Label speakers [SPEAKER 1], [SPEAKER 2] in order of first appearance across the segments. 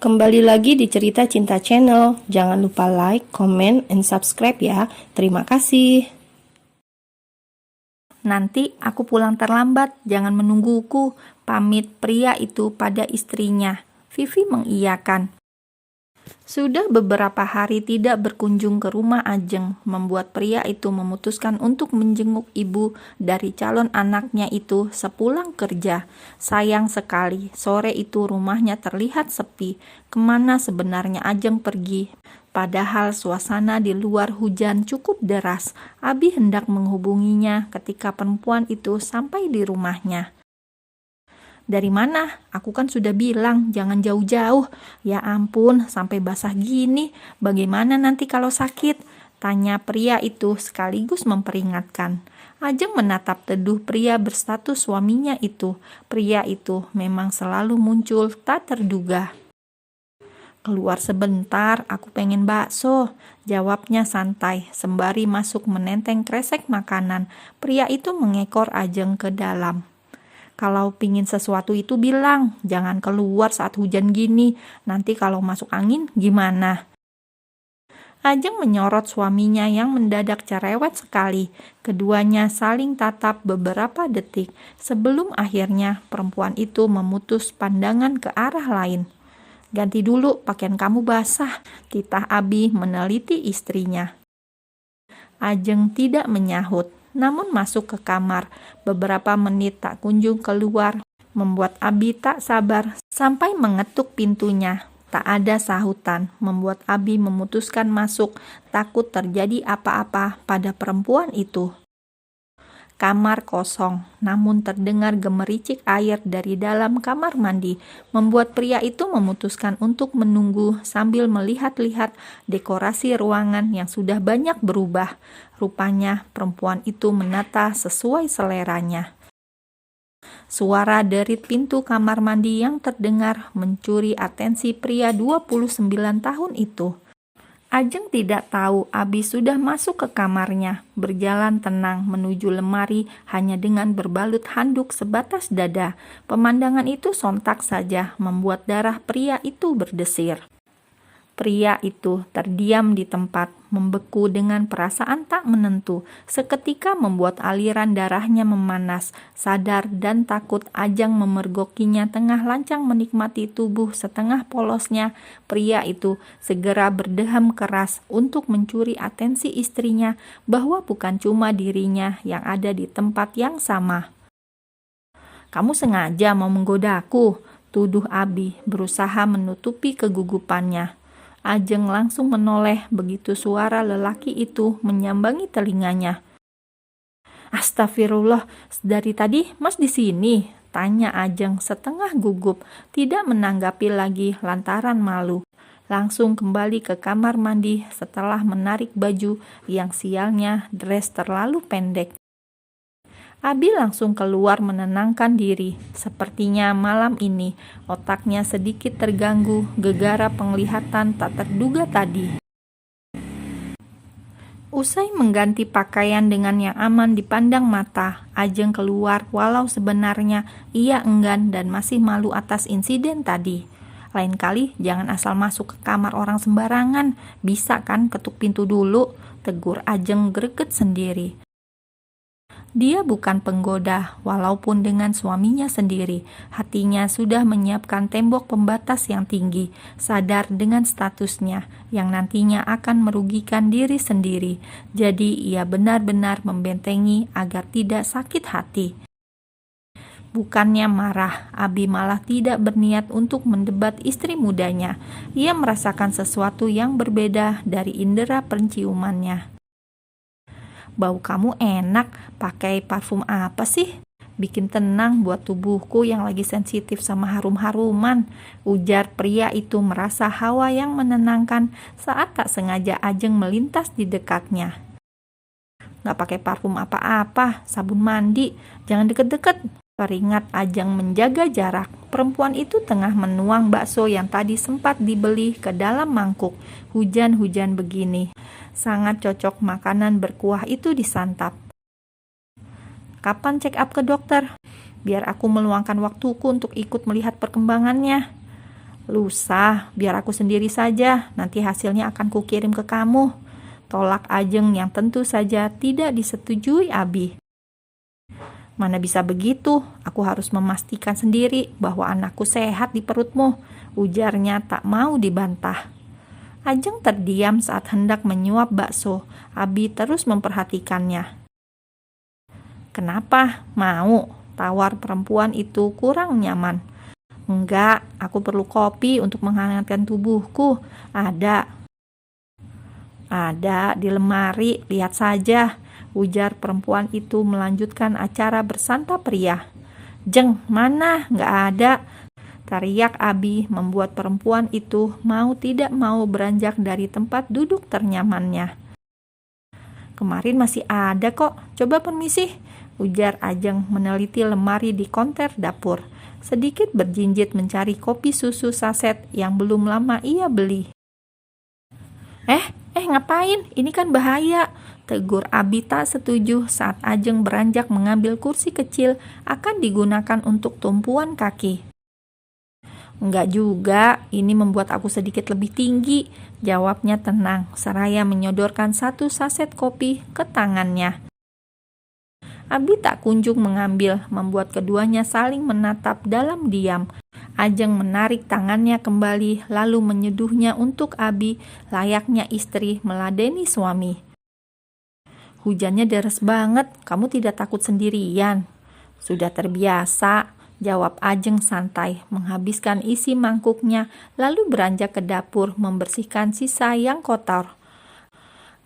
[SPEAKER 1] Kembali lagi di Cerita Cinta Channel. Jangan lupa like, comment, and subscribe ya. Terima kasih.
[SPEAKER 2] Nanti aku pulang terlambat, jangan menungguku, pamit pria itu pada istrinya. Vivi mengiyakan. Sudah beberapa hari tidak berkunjung ke rumah Ajeng, membuat pria itu memutuskan untuk menjenguk ibu dari calon anaknya itu sepulang kerja. Sayang sekali, sore itu rumahnya terlihat sepi. Kemana sebenarnya Ajeng pergi? Padahal suasana di luar hujan cukup deras. Abi hendak menghubunginya ketika perempuan itu sampai di rumahnya. Dari mana? Aku kan sudah bilang jangan jauh-jauh. Ya ampun, sampai basah gini. Bagaimana nanti kalau sakit? Tanya pria itu sekaligus memperingatkan. Ajeng menatap teduh pria berstatus suaminya itu. Pria itu memang selalu muncul tak terduga. Keluar sebentar, aku pengen bakso. Jawabnya santai, sembari masuk menenteng kresek makanan. Pria itu mengekor Ajeng ke dalam. Kalau pingin sesuatu itu bilang, jangan keluar saat hujan gini, nanti kalau masuk angin gimana? Ajeng menyorot suaminya yang mendadak cerewet sekali. Keduanya saling tatap beberapa detik, sebelum akhirnya perempuan itu memutus pandangan ke arah lain. Ganti dulu, pakaian kamu basah, titah Abi meneliti istrinya. Ajeng tidak menyahut, namun masuk ke kamar. Beberapa menit tak kunjung keluar, membuat Abi tak sabar sampai mengetuk pintunya. Tak ada sahutan, membuat Abi memutuskan masuk, takut terjadi apa-apa pada perempuan itu. Kamar kosong, namun terdengar gemericik air dari dalam kamar mandi, membuat pria itu memutuskan untuk menunggu sambil melihat-lihat dekorasi ruangan yang sudah banyak berubah. Rupanya perempuan itu menata sesuai seleranya. Suara derit pintu kamar mandi yang terdengar mencuri atensi pria 29 tahun itu. Ajeng tidak tahu Abi sudah masuk ke kamarnya, berjalan tenang menuju lemari hanya dengan berbalut handuk sebatas dada. Pemandangan itu sontak saja membuat darah pria itu berdesir. Pria itu terdiam di tempat, membeku dengan perasaan tak menentu. Seketika membuat aliran darahnya memanas. Sadar dan takut Ajeng memergokinya tengah lancang menikmati tubuh setengah polosnya. Pria itu segera berdeham keras untuk mencuri atensi istrinya bahwa bukan cuma dirinya yang ada di tempat yang sama. Kamu sengaja mau menggodaku, tuduh Abi berusaha menutupi kegugupannya. Ajeng langsung menoleh begitu suara lelaki itu menyambangi telinganya. Astagfirullah, dari tadi Mas di sini? Tanya Ajeng setengah gugup, tidak menanggapi lagi lantaran malu. Langsung kembali ke kamar mandi setelah menarik baju yang sialnya dress terlalu pendek. Abi langsung keluar menenangkan diri. Sepertinya malam ini otaknya sedikit terganggu gegara penglihatan tak terduga tadi. Usai mengganti pakaian dengan yang aman dipandang mata, Ajeng keluar walau sebenarnya ia enggan dan masih malu atas insiden tadi. Lain kali jangan asal masuk ke kamar orang sembarangan, bisa kan ketuk pintu dulu, tegur Ajeng greget sendiri. Dia bukan penggoda, walaupun dengan suaminya sendiri. Hatinya sudah menyiapkan tembok pembatas yang tinggi, sadar dengan statusnya yang nantinya akan merugikan diri sendiri. Jadi ia benar-benar membentengi agar tidak sakit hati. Bukannya marah, Abi malah tidak berniat untuk mendebat istri mudanya. Ia merasakan sesuatu yang berbeda dari indera penciumannya. Bau kamu enak, pakai parfum apa sih? Bikin tenang buat tubuhku yang lagi sensitif sama harum-haruman, ujar pria itu merasa hawa yang menenangkan saat tak sengaja Ajeng melintas di dekatnya. Gak pakai parfum apa-apa, sabun mandi, jangan deket-deket, peringat Ajeng menjaga jarak. Perempuan itu tengah menuang bakso yang tadi sempat dibeli ke dalam mangkuk. Hujan-hujan begini, sangat cocok makanan berkuah itu disantap. Kapan check up ke dokter? Biar aku meluangkan waktuku untuk ikut melihat perkembangannya. Lusa, biar aku sendiri saja, nanti hasilnya akan kukirim ke kamu. Tolak Ajeng yang tentu saja tidak disetujui Abi. Mana bisa begitu, aku harus memastikan sendiri bahwa anakku sehat di perutmu, ujarnya tak mau dibantah. Ajeng terdiam saat hendak menyuap bakso. Abi terus memperhatikannya. Kenapa? Mau? Tawar perempuan itu kurang nyaman. Enggak, aku perlu kopi untuk menghangatkan tubuhku. Ada di lemari, lihat saja, ujar perempuan itu melanjutkan acara bersantap pria. Jeng, mana? Nggak ada. Teriak Abi membuat perempuan itu mau tidak mau beranjak dari tempat duduk ternyamannya. Kemarin masih ada kok, coba permisi, ujar Ajeng meneliti lemari di konter dapur. Sedikit berjinjit mencari kopi susu saset yang belum lama ia beli. Ngapain? Ini kan bahaya, tegur Abi tak setuju saat Ajeng beranjak mengambil kursi kecil akan digunakan untuk tumpuan kaki. Enggak juga, ini membuat aku sedikit lebih tinggi, jawabnya tenang, seraya menyodorkan satu saset kopi ke tangannya. Abi tak kunjung mengambil, membuat keduanya saling menatap dalam diam. Ajeng menarik tangannya kembali, lalu menyeduhnya untuk Abi, layaknya istri meladeni suami. Hujannya deras banget, kamu tidak takut sendirian? Sudah terbiasa, jawab Ajeng santai, menghabiskan isi mangkuknya, lalu beranjak ke dapur membersihkan sisa yang kotor.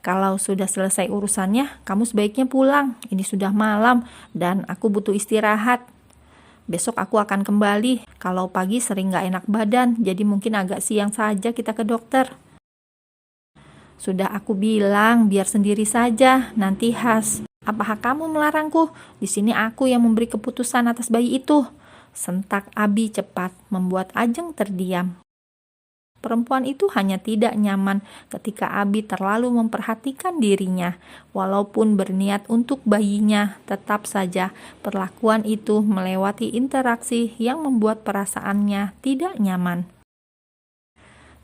[SPEAKER 2] Kalau sudah selesai urusannya, kamu sebaiknya pulang. Ini sudah malam dan aku butuh istirahat. Besok aku akan kembali. Kalau pagi sering gak enak badan, jadi mungkin agak siang saja kita ke dokter. Sudah aku bilang, biar sendiri saja, nanti khas. Apakah kamu melarangku? Di sini aku yang memberi keputusan atas bayi itu. Sentak Abi cepat, membuat Ajeng terdiam. Perempuan itu hanya tidak nyaman ketika Abi terlalu memperhatikan dirinya. Walaupun berniat untuk bayinya, tetap saja perlakuan itu melewati interaksi yang membuat perasaannya tidak nyaman.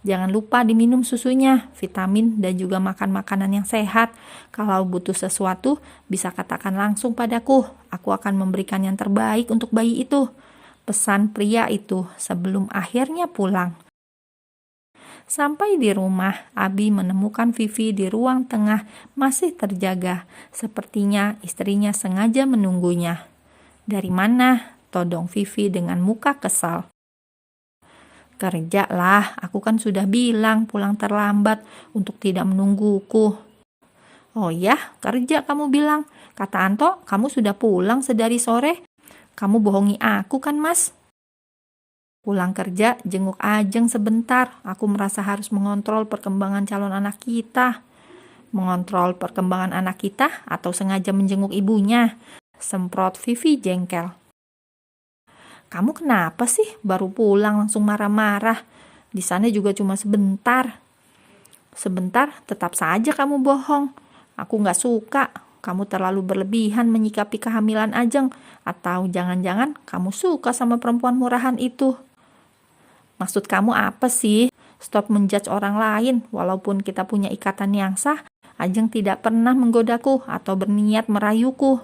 [SPEAKER 2] Jangan lupa diminum susunya, vitamin, dan juga makan makanan yang sehat. Kalau butuh sesuatu, bisa katakan langsung padaku. Aku akan memberikan yang terbaik untuk bayi itu. Pesan pria itu sebelum akhirnya pulang. Sampai di rumah, Abi menemukan Vivi di ruang tengah masih terjaga. Sepertinya istrinya sengaja menunggunya. Dari mana? Todong Vivi dengan muka kesal. Kerja lah, aku kan sudah bilang pulang terlambat untuk tidak menungguku. Oh ya, kerja kamu bilang. Kata Anto, kamu sudah pulang sedari sore. Kamu bohongi aku kan, Mas? Pulang kerja, jenguk Ajeng sebentar. Aku merasa harus mengontrol perkembangan calon anak kita. Mengontrol perkembangan anak kita atau sengaja menjenguk ibunya? Semprot Vivi jengkel. Kamu kenapa sih baru pulang langsung marah-marah? Di sana juga cuma sebentar. Sebentar, tetap saja kamu bohong. Aku gak suka. Kamu terlalu berlebihan menyikapi kehamilan Ajeng. Atau jangan-jangan kamu suka sama perempuan murahan itu. Maksud kamu apa sih? Stop menjudge orang lain. Walaupun kita punya ikatan yang sah, Ajeng tidak pernah menggodaku atau berniat merayuku.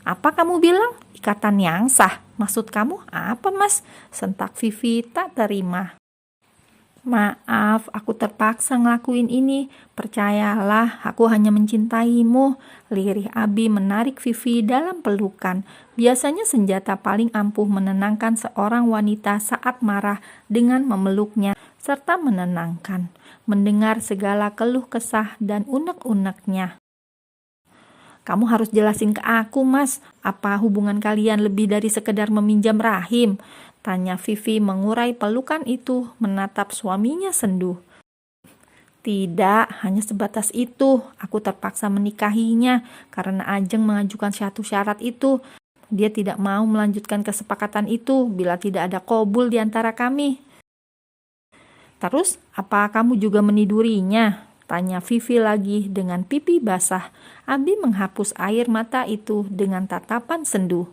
[SPEAKER 2] Apa kamu bilang? Ikatan yang sah? Maksud kamu apa, Mas? Sentak Vivi tak terima. Maaf, aku terpaksa ngelakuin ini. Percayalah, aku hanya mencintaimu. Lirih Abi menarik Vivi dalam pelukan. Biasanya senjata paling ampuh menenangkan seorang wanita saat marah dengan memeluknya serta menenangkan. Mendengar segala keluh kesah dan unek-uneknya. Kamu harus jelasin ke aku, Mas. Apa hubungan kalian lebih dari sekedar meminjam rahim? Tanya Vivi mengurai pelukan itu, menatap suaminya sendu. Tidak, hanya sebatas itu. Aku terpaksa menikahinya karena Ajeng mengajukan satu syarat itu. Dia tidak mau melanjutkan kesepakatan itu bila tidak ada qabul di antara kami. Terus, apa kamu juga menidurinya? Tanya Vivi lagi dengan pipi basah. Abi menghapus air mata itu dengan tatapan sendu.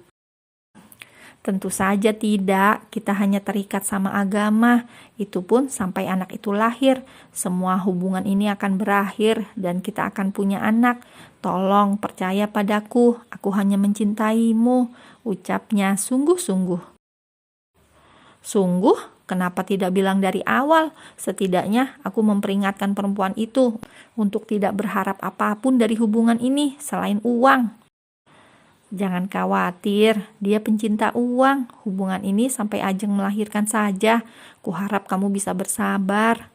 [SPEAKER 2] Tentu saja tidak, kita hanya terikat sama agama. Itu pun sampai anak itu lahir. Semua hubungan ini akan berakhir dan kita akan punya anak. Tolong percaya padaku, aku hanya mencintaimu, ucapnya sungguh-sungguh. Sungguh? Kenapa tidak bilang dari awal? Setidaknya aku memperingatkan perempuan itu untuk tidak berharap apapun dari hubungan ini selain uang. Jangan khawatir, dia pencinta uang. Hubungan ini sampai ajeng melahirkan saja. Kuharap kamu bisa bersabar.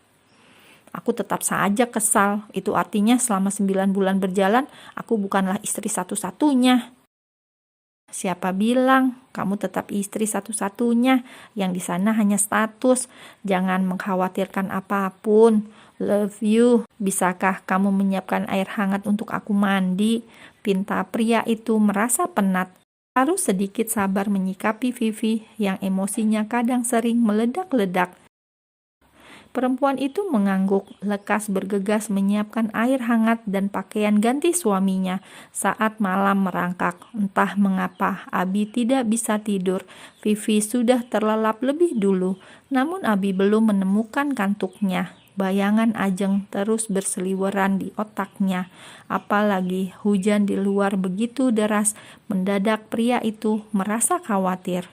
[SPEAKER 2] Aku tetap saja kesal. Itu artinya selama 9 bulan berjalan, aku bukanlah istri satu-satunya. Siapa bilang kamu tetap istri satu-satunya? Yang di sana hanya status. Jangan mengkhawatirkan apapun. Love you. Bisakah kamu menyiapkan air hangat untuk aku mandi? Pinta pria itu merasa penat. Harus sedikit sabar menyikapi Vivi yang emosinya kadang sering meledak-ledak. Perempuan itu mengangguk, lekas bergegas menyiapkan air hangat dan pakaian ganti suaminya saat malam merangkak. Entah mengapa Abi tidak bisa tidur. Vivi sudah terlelap lebih dulu, namun Abi belum menemukan kantuknya. Bayangan Ajeng terus berseliweran di otaknya. Apalagi hujan di luar begitu deras, mendadak pria itu merasa khawatir.